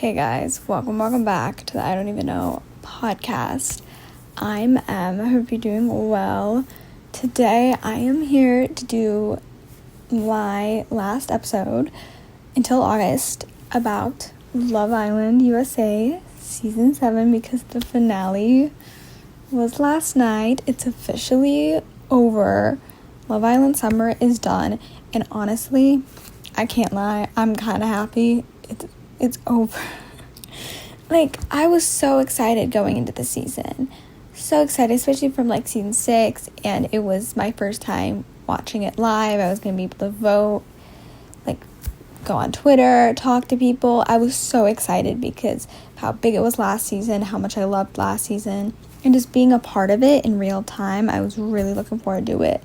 Hey guys, welcome back to the I Don't Even Know podcast. I'm Em. I hope you're doing well. Today I am here to do my last episode until August about Love Island USA season 7 because the finale was last night. It's officially over. Love Island summer is done, and honestly, I can't lie, I'm kind of happy it's over. I was so excited going into the season. So excited, especially from season 6, and it was my first time watching it live. I was going to be able to vote, go on Twitter, talk to people. I was so excited because of how big it was last season, how much I loved last season, and just being a part of it in real time. I was really looking forward to it.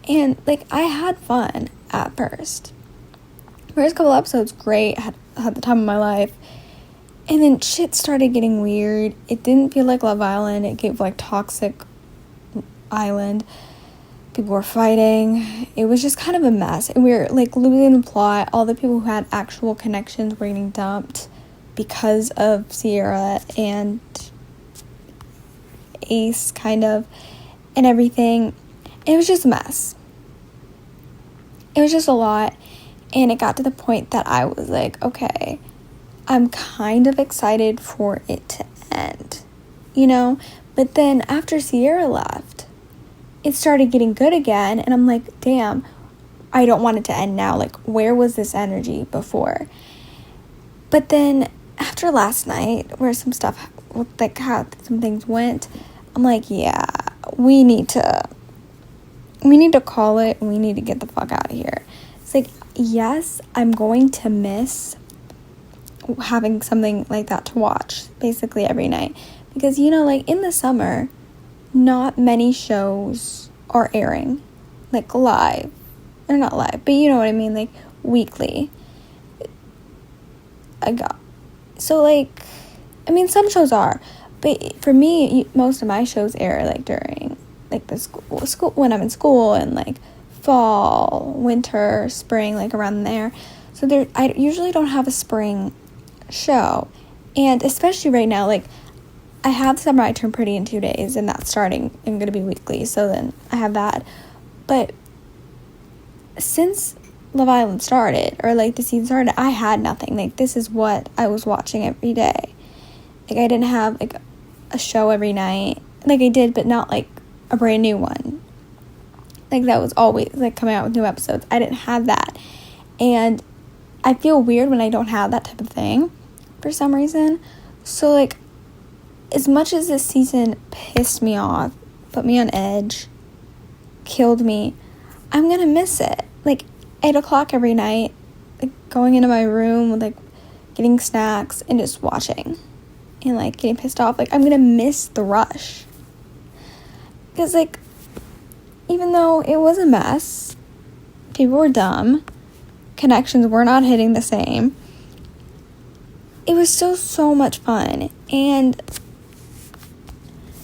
And I had fun at first. First couple episodes, great, had the time of my life, and then shit started getting weird. It didn't feel like Love Island. It gave Toxic Island. People were fighting. It was just kind of a mess, and we were losing the plot. All the people who had actual connections were getting dumped because of Sierra and Ace, kind of, and everything. It was just a mess. It was just a lot. And it got to the point that I was okay, I'm kind of excited for it to end, But then after Sierra left, it started getting good again. And I'm damn, I don't want it to end now. Where was this energy before? But then after last night, where some stuff, how some things went, I'm yeah, we need to call it. We need to get the fuck out of here. It's yes, I'm going to miss having something like that to watch basically every night. Because, in the summer, not many shows are airing, live. They're not live, but you know what I mean, weekly. Some shows are. But for me, most of my shows air, during, the school when I'm in school and, fall, winter, spring, around there. So I usually don't have a spring show. And especially right now, I have Summer I Turn Pretty in 2 days, and that's starting and going to be weekly. So then I have that. But since Love Island started, or the season started, I had nothing. This is what I was watching every day. I didn't have, a show every night. I did, but not, a brand new one. That was always, coming out with new episodes. I didn't have that. And I feel weird when I don't have that type of thing for some reason. So, as much as this season pissed me off, put me on edge, killed me, I'm gonna miss it. 8 o'clock every night, going into my room with, getting snacks and just watching. And, getting pissed off. I'm gonna miss the rush. Because, even though it was a mess, people were dumb, connections were not hitting the same, it was still so much fun. And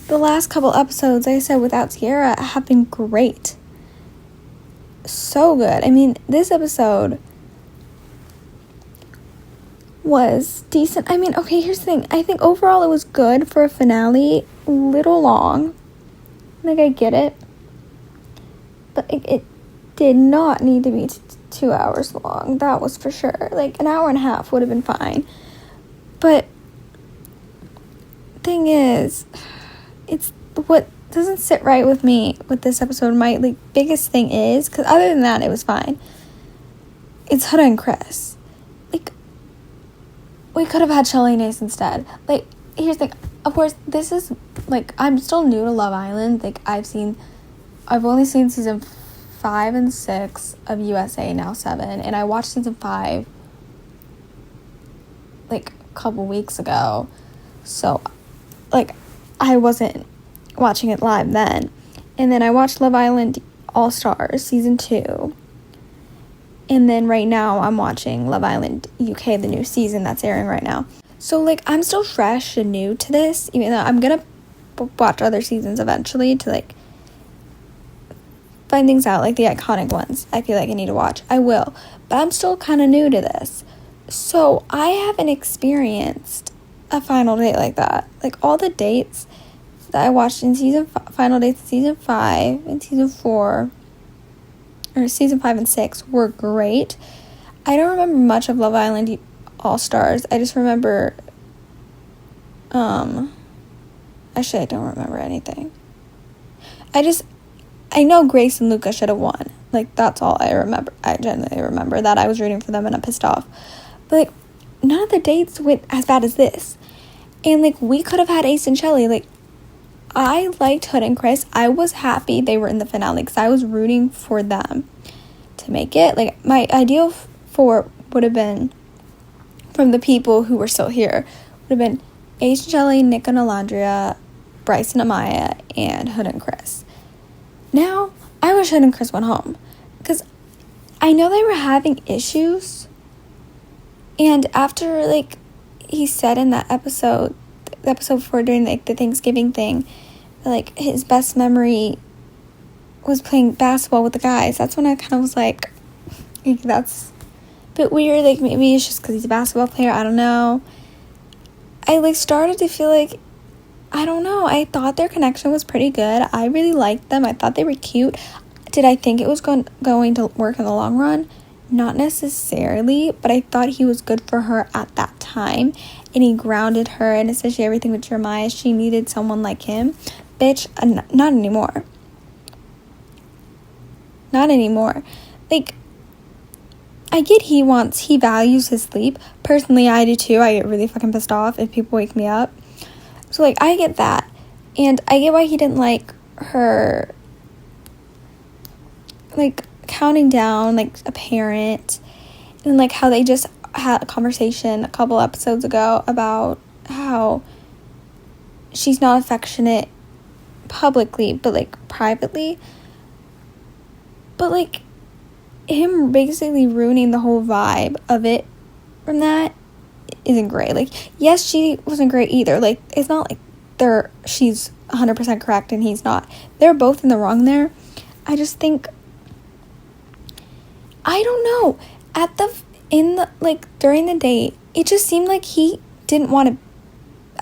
the last couple episodes, like I said, without Sierra, have been great. So good. This episode was decent. Okay, here's the thing. I think overall it was good for a finale. Little long. I get it. But it did not need to be 2 hours long. That was for sure. An hour and a half would have been fine. But thing is, it's what doesn't sit right with me with this episode. My biggest thing is, because other than that, it was fine. It's Huda and Chris. We could have had Shelly and Ace instead. Here's the thing. Of course, this is, I'm still new to Love Island. I've only seen season 5 and 6 of USA, now 7. And I watched season 5, a couple weeks ago. So, I wasn't watching it live then. And then I watched Love Island All-Stars season 2. And then right now I'm watching Love Island UK, the new season that's airing right now. So, I'm still fresh and new to this, even though I'm gonna watch other seasons eventually to, find things out, the iconic ones I feel I need to watch. I will. But I'm still kind of new to this. So I haven't experienced a final date like that. Like, all the dates that I watched in final dates in season 5 and season 4, or season 5 and 6, were great. I don't remember much of Love Island All-Stars. I just remember, actually, I don't remember anything. I know Grace and Luca should have won. Like, that's all I remember. I genuinely remember that I was rooting for them and I'm pissed off. But, like, none of the dates went as bad as this. And, like, we could have had Ace and Shelly. Like, I liked Hood and Chris. I was happy they were in the finale because I was rooting for them to make it. Like, my ideal for would have been, from the people who were still here, would have been Ace and Shelly, Nick and Alondria, Bryce and Amaya, and Hood and Chris. Now, I wish Hood and Chris went home because I know they were having issues. And after, like, he said in that episode before, during, like, the Thanksgiving thing, that, like, his best memory was playing basketball with the guys. That's when I kind of was like, that's a bit weird. Like, maybe it's just because he's a basketball player. I don't know. I, like, started to feel like, I don't know. I thought their connection was pretty good. I really liked them. I thought they were cute. Did I think it was going to work in the long run? Not necessarily, but I thought he was good for her at that time, and he grounded her, and especially everything with Jeremiah, she needed someone like him. Bitch, not anymore. Not anymore. Like, I get he values his sleep. Personally, I do too. I get really fucking pissed off if people wake me up. So, like, I get that. And I get why he didn't like her, like, counting down, like, a parent, and, like, how they just had a conversation a couple episodes ago about how she's not affectionate publicly, but, like, privately. But, like, him basically ruining the whole vibe of it from that isn't great. Like, yes, she wasn't great either. Like, it's not like she's 100% correct and he's not. They're both in the wrong there. I just think, I don't know, during the date, it just seemed like he didn't want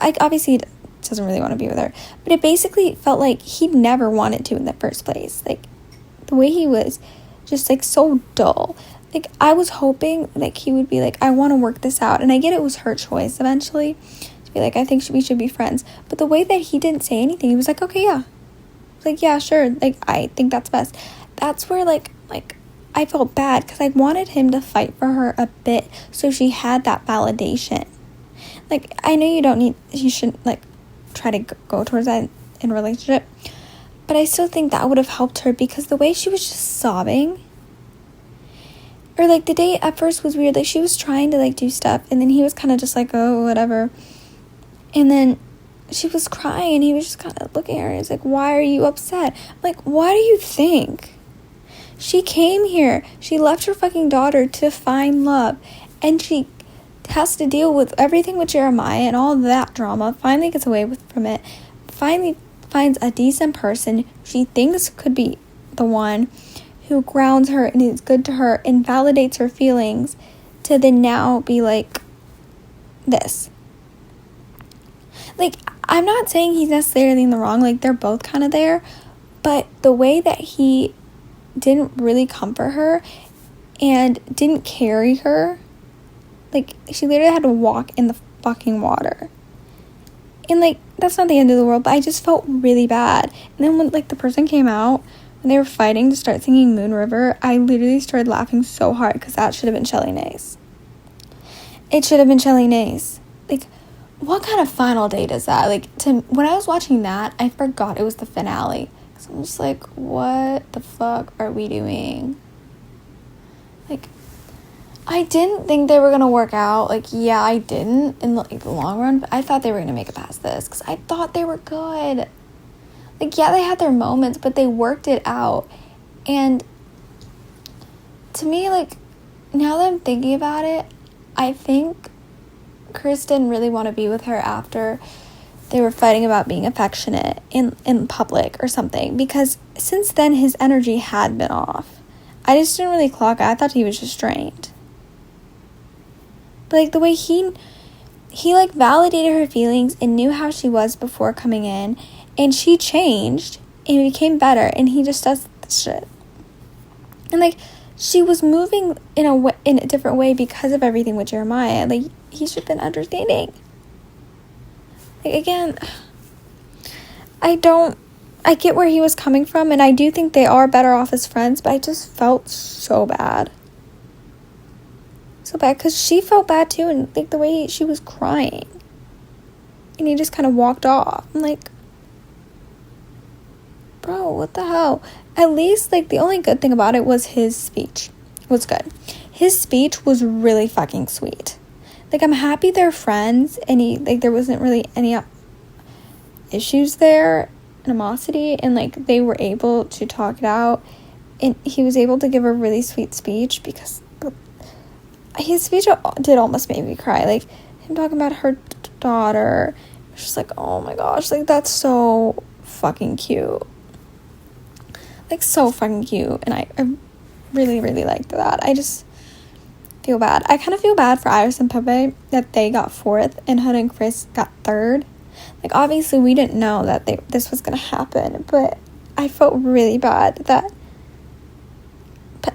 to, obviously he doesn't really want to be with her, but it basically felt like he never wanted to in the first place. Like, the way he was just, like, so dull. Like, I was hoping, like, he would be like, I want to work this out. And I get it was her choice eventually to be like, I think we should be friends. But the way that he didn't say anything, he was like, okay, yeah. Like, yeah, sure. Like, I think that's best. That's where, like I felt bad because I wanted him to fight for her a bit so she had that validation. Like, I know you shouldn't, like, try to go towards that in a relationship. But I still think that would have helped her because the way she was just sobbing, or, like, the date at first was weird. Like, she was trying to, like, do stuff, and then he was kind of just like, oh, whatever. And then she was crying, and he was just kind of looking at her. He's like, why are you upset? I'm like, why do you think? She came here. She left her fucking daughter to find love, and she has to deal with everything with Jeremiah and all that drama. Finally gets away from it. Finally finds a decent person she thinks could be the one, who grounds her and is good to her and validates her feelings, to then now be like this. Like, I'm not saying he's necessarily in the wrong. Like, they're both kind of there. But the way that he didn't really comfort her and didn't carry her, like, she literally had to walk in the fucking water. And, like, that's not the end of the world, but I just felt really bad. And then when, like, the person came out, when they were fighting to start singing Moon River, I literally started laughing so hard because that should have been Shelly Nace. It should have been Shelly Nace. Like, what kind of final date is that? Like, when I was watching that, I forgot it was the finale. Because I'm just like, what the fuck are we doing? Like, I didn't think they were going to work out. Like, yeah, I didn't in, like, the long run, but I thought they were going to make it past this because I thought they were good. Like, yeah, they had their moments, but they worked it out. And to me, like, now that I'm thinking about it, I think Chris didn't really want to be with her after they were fighting about being affectionate in public or something, because since then his energy had been off. I just didn't really clock it. I thought he was just drained. But, like, the way he like, validated her feelings and knew how she was before coming in, and she changed and became better, and he just does this shit. And, like, she was moving in a different way because of everything with Jeremiah. Like, he should have been understanding. Like, again, I get where he was coming from, and I do think they are better off as friends, but I just felt so bad. So bad, because she felt bad too, and, like, the way she was crying. And he just kind of walked off. I'm like, bro, what the hell? At least, like, the only good thing about it was his speech was good. His speech was really fucking sweet. Like, I'm happy they're friends, and there wasn't really any issues there, animosity, and, like, they were able to talk it out, and he was able to give a really sweet speech, because his speech did almost make me cry. Like, him talking about her daughter, it's just like, oh my gosh, like, that's so fucking cute. Like, so fucking cute, and I really, really liked that. I just feel bad. I kind of feel bad for Iris and Pepe that they got 4th and Hood and Chris got 3rd. Like, obviously, we didn't know that this was going to happen, but I felt really bad that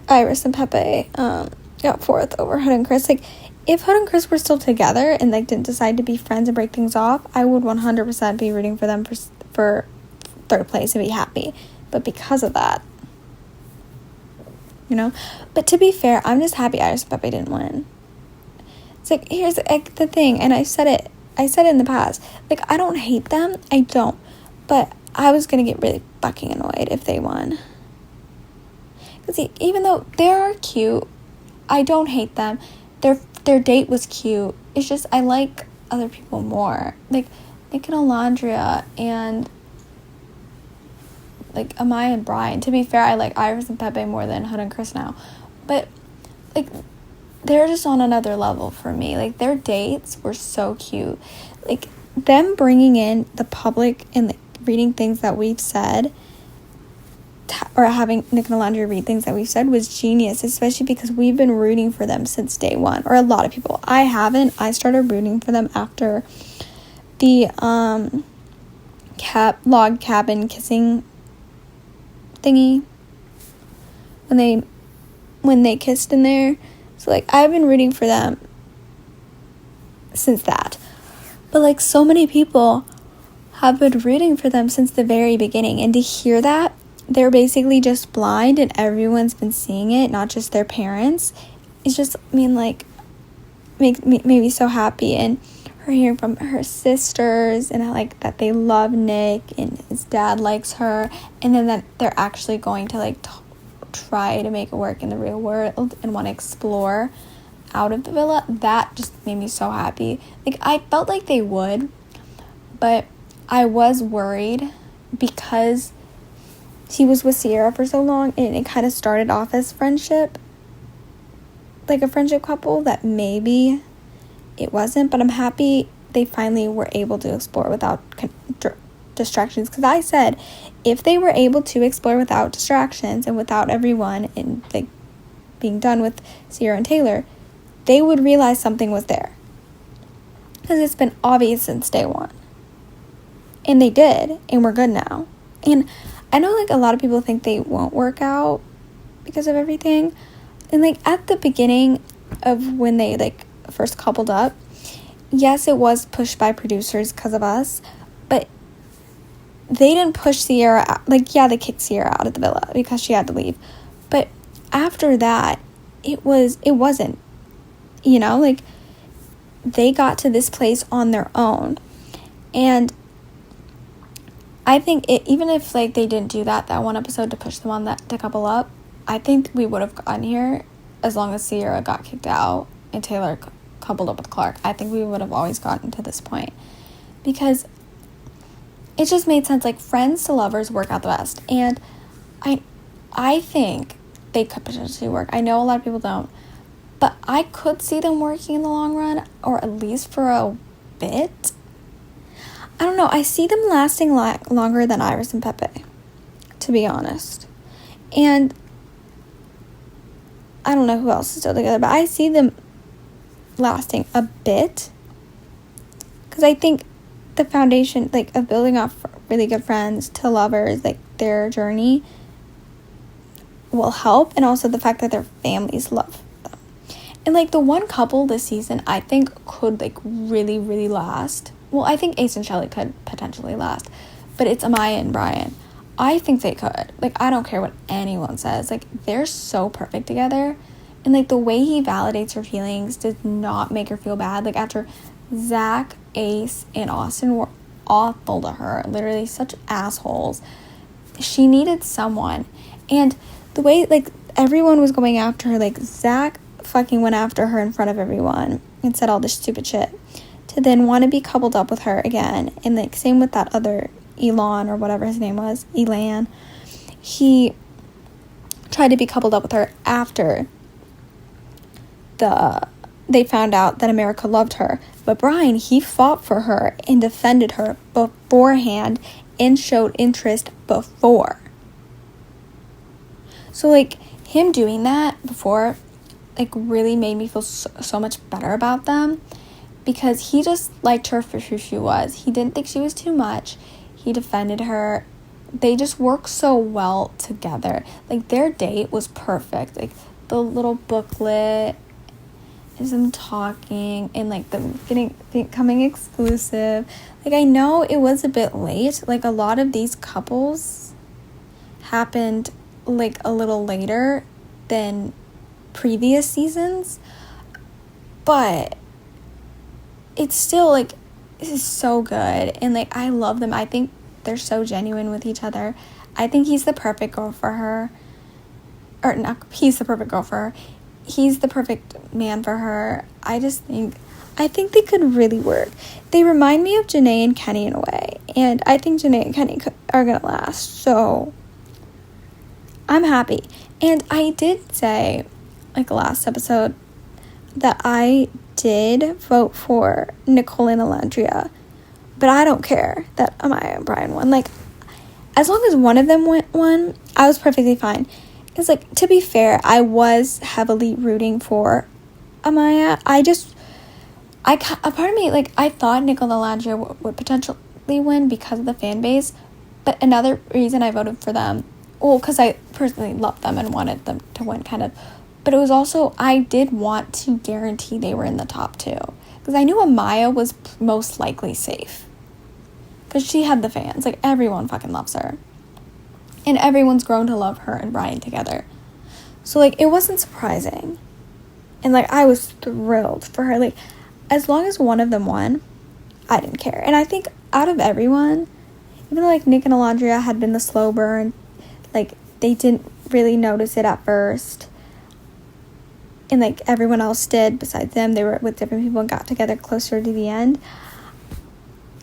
Iris and Pepe got 4th over Hood and Chris. Like, if Hood and Chris were still together and, like, didn't decide to be friends and break things off, I would 100% be rooting for them for 3rd place and be happy. But because of that, you know? But to be fair, I'm just happy Iris and Pepe didn't win. It's like, here's like, the thing, and I said it in the past. Like, I don't hate them. I don't. But I was going to get really fucking annoyed if they won. Because even though they are cute, I don't hate them. Their date was cute. It's just, I like other people more. Like, Nick and Alondria and, like, Amaya and Brian. To be fair, I like Iris and Pepe more than Hood and Chris now. But, like, they're just on another level for me. Like, their dates were so cute. Like, them bringing in the public and, like, reading things that we've said, or having Nick and Alondria read things that we've said, was genius, especially because we've been rooting for them since day one. Or a lot of people. I haven't. I started rooting for them after the log cabin kissing thingy, when they kissed in there. So, like, I've been rooting for them since that. But, like, so many people have been rooting for them since the very beginning, and to hear that they're basically just blind and everyone's been seeing it, not just their parents, it's just, I mean, like, made me so happy. And her hearing from her sisters, and like that they love Nick and his dad likes her, and then that they're actually going to, like, try to make it work in the real world and want to explore out of the villa, that just made me so happy. Like, I felt like they would, but I was worried because he was with Sierra for so long, and it kind of started off as friendship, like a friendship couple, that maybe it wasn't. But I'm happy they finally were able to explore without distractions, because I said if they were able to explore without distractions and without everyone, and, like, being done with Sierra and Taylor, they would realize something was there, because it's been obvious since day one. And they did, and we're good now. And I know, like, a lot of people think they won't work out because of everything. And, like, at the beginning of when they, like, first coupled up, yes, it was pushed by producers because of us, but they didn't push Sierra out. Like, yeah, they kicked Sierra out of the villa because she had to leave. But after that, it wasn't, you know, like, they got to this place on their own. And I think even if, like, they didn't do that one episode to push them on to couple up, I think we would have gotten here as long as Sierra got kicked out and Taylor coupled up with Clark. I think we would have always gotten to this point, because it just made sense. Like, friends to lovers work out the best, and I think they could potentially work. I know a lot of people don't, but I could see them working in the long run, or at least for a bit. I don't know. I see them lasting longer than Iris and Pepe, to be honest. And I don't know who else is still together, but I see them lasting a bit, because I think the foundation, like, of building off really good friends to lovers, like, their journey will help, and also the fact that their families love them. And, like, the one couple this season I think could, like, really, really last. Well, I think Ace and Shelley could potentially last, but it's Amaya and Brian. I think they could. Like, I don't care what anyone says. Like, they're so perfect together. And, like, the way he validates her feelings does not make her feel bad. Like, after Zach, Ace, and Austin were awful to her, literally such assholes, she needed someone. And the way, like, everyone was going after her, like, Zach fucking went after her in front of everyone and said all this stupid shit, to then want to be coupled up with her again. And, like, same with that other Elon, or whatever his name was, Elan. He tried to be coupled up with her after they found out that America loved her. But Brian, he fought for her and defended her beforehand and showed interest before. So, like, him doing that before, like, really made me feel so much better about them, because he just liked her for who she was. He didn't think she was too much. He defended her. They just worked so well together. Like, their date was perfect. Like, the little booklet, and them talking, and, like, them becoming exclusive. Like, I know it was a bit late. Like, a lot of these couples happened, like, a little later than previous seasons, but it's still, like, this is so good. And, like, I love them. I think they're so genuine with each other. I think he's the perfect girl for her. Or, not, he's the perfect girl for her. He's the perfect man for her. I think they could really work. They remind me of Janae and Kenny in a way. And I think Janae and Kenny are going to last. So, I'm happy. And I did say, like, last episode, that I did vote for Nicole and Alandria. But I don't care that Amaya and Brian won. Like, as long as one of them won, I was perfectly fine. Because, like, to be fair, I was heavily rooting for Amaya. A part of me, like, I thought Nicole and Alandria would potentially win because of the fan base. But another reason I voted for them, well, because I personally loved them and wanted them to win, kind of. But it was also, I did want to guarantee they were in the top 2. Because I knew Amaya was most likely safe. Because she had the fans. Like, everyone fucking loves her. And everyone's grown to love her and Brian together. So, like, it wasn't surprising. And, like, I was thrilled for her. Like, as long as one of them won, I didn't care. And I think out of everyone, even though, like, Nick and Alandria had been the slow burn, like, they didn't really notice it at first. And, like, everyone else did besides them. They were with different people and got together closer to the end.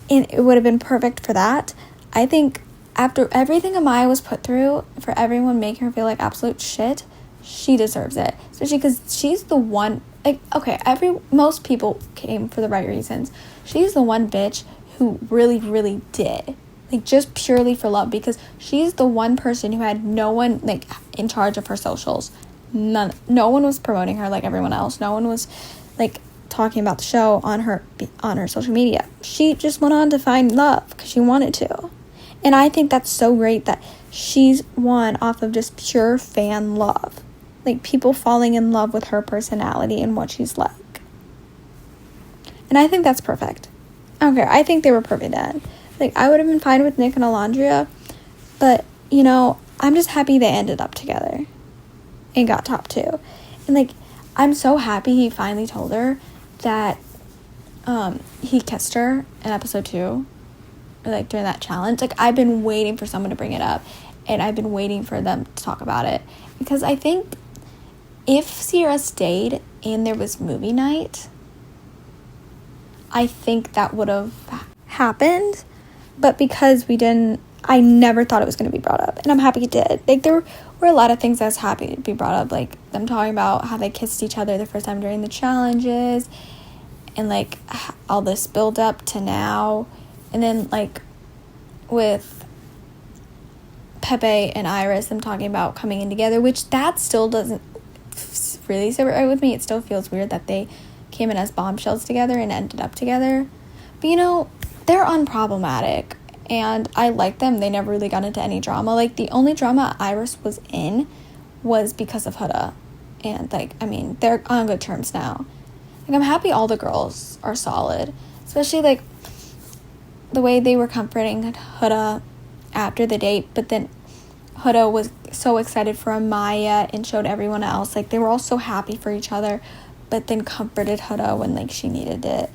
And it would have been perfect for that. I think after everything Amaya was put through, for everyone making her feel like absolute shit, she deserves it. Especially because she's the one, like, okay, most people came for the right reasons. She's the one bitch who really, really did. Like, just purely for love. Because she's the one person who had no one, like, in charge of her socials. No one was promoting her like everyone else. No one was, like, talking about the show on her social media. She just went on to find love because she wanted to. And I think that's so great that she's won off of just pure fan love. Like, people falling in love with her personality and what she's like. And I think that's perfect. I don't care. I think they were perfect then. Like, I would have been fine with Nick and Alandria. But, you know, I'm just happy they ended up together. And got top 2. And, like, I'm so happy he finally told her that he kissed her in episode 2. Like, during that challenge. Like, I've been waiting for someone to bring it up, and I've been waiting for them to talk about it, because I think if Sierra stayed and there was movie night, I think that would have happened. But because we didn't, I never thought it was going to be brought up, and I'm happy it did. Like, there were a lot of things I was happy to be brought up, like them talking about how they kissed each other the first time during the challenges, and, like, all this build up to now. And then, like, with Pepe and Iris, them talking about coming in together, which that still doesn't really sit right with me. It still feels weird that they came in as bombshells together and ended up together. But, you know, they're unproblematic, and I like them. They never really got into any drama. Like, the only drama Iris was in was because of Huda. And, like, I mean, they're on good terms now. Like, I'm happy all the girls are solid. Especially, like, the way they were comforting Huda after the date. But then Huda was so excited for AMAYA and showed everyone else. Like, they were all so happy for each other. But then comforted Huda when, like, she needed it.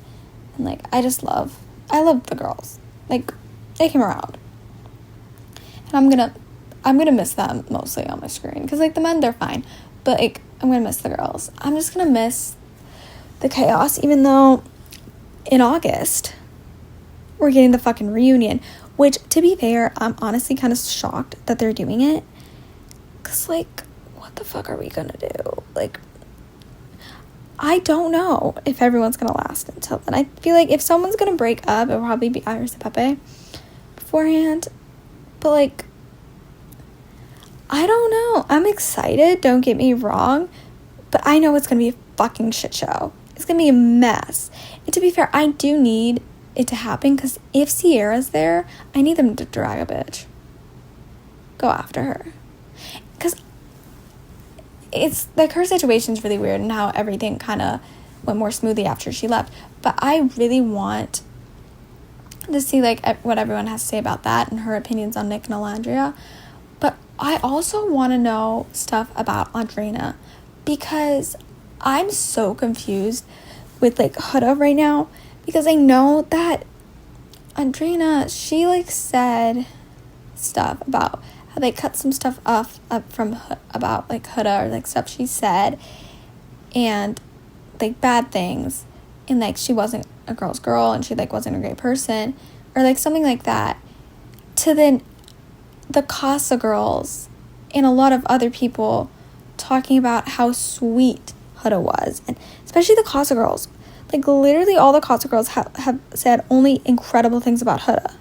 And, like, I love the girls. Like, they came around. And I'm gonna miss them mostly on my screen. Because, like, the men, they're fine. But, like, I'm gonna miss the girls. I'm just gonna miss the chaos, even though in August we're getting the fucking reunion. Which, to be fair, I'm honestly kind of shocked that they're doing it. Because, like, what the fuck are we gonna do? Like, I don't know if everyone's gonna last until then. I feel like if someone's gonna break up, it'll probably be Iris and Pepe beforehand. But, like, I don't know. I'm excited, don't get me wrong. But I know it's gonna be a fucking shit show. It's gonna be a mess. And to be fair, I do need it to happen, because if Sierra's there, I need them to drag a bitch. Go after her. Because it's like her situation's really weird and how everything kind of went more smoothly after she left. But I really want to see, like, what everyone has to say about that and her opinions on Nick and Alandria. But I also want to know stuff about Audrina, because I'm so confused with, like, Huda right now, because I know that Audrina, she, like, said stuff about how they cut some stuff off from about, like, Huda, or, like, stuff she said, and, like, bad things, and, like, she wasn't a girl's girl, and she, like, wasn't a great person, or, like, something like that, to then the Casa girls and a lot of other people talking about how sweet Huda was, and especially the Casa girls. Like, literally all the Casa girls have said only incredible things about Huda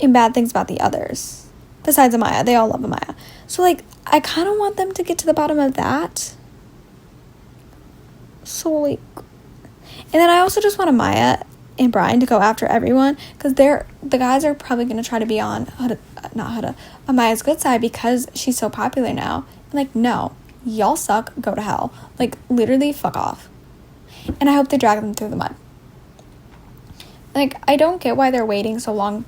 and bad things about the others. Besides AMAYA, they all love AMAYA. So, like, I kind of want them to get to the bottom of that. So, like, and then I also just want AMAYA and Brian to go after everyone, because the guys are probably going to try to be on AMAYA's good side, because she's so popular now. And, like, no, y'all suck, go to hell. Like, literally, fuck off. And I hope they drag them through the mud. Like, I don't get why they're waiting so long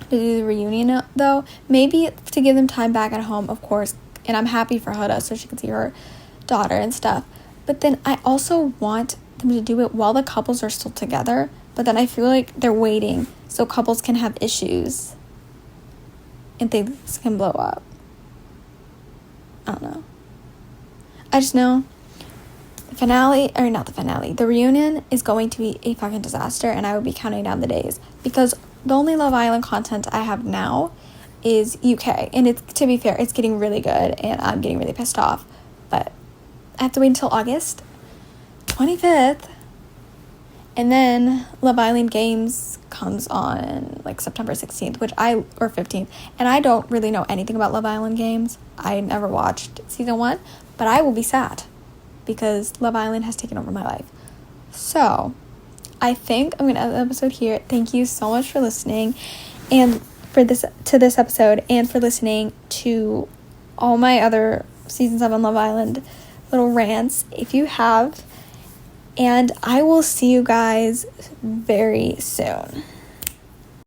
to do the reunion, though. Maybe to give them time back at home, of course. And I'm happy for Huda, so she can see her daughter and stuff. But then I also want them to do it while the couples are still together. But then I feel like they're waiting so couples can have issues and things can blow up. I don't know. I just know the reunion is going to be a fucking disaster, and I will be counting down the days, because the only Love Island content I have now is UK, and it's, to be fair, it's getting really good, and I'm getting really pissed off, but I have to wait until August 25th, and then Love Island Games comes on, like, September 16th, or 15th, and I don't really know anything about Love Island Games. I never watched season 1, but I will be sad, because Love Island has taken over my life. So, I think I'm going to end the episode here. Thank you so much for listening, and for this episode, and for listening to all my other season 7 Love Island little rants, if you have. And I will see you guys very soon.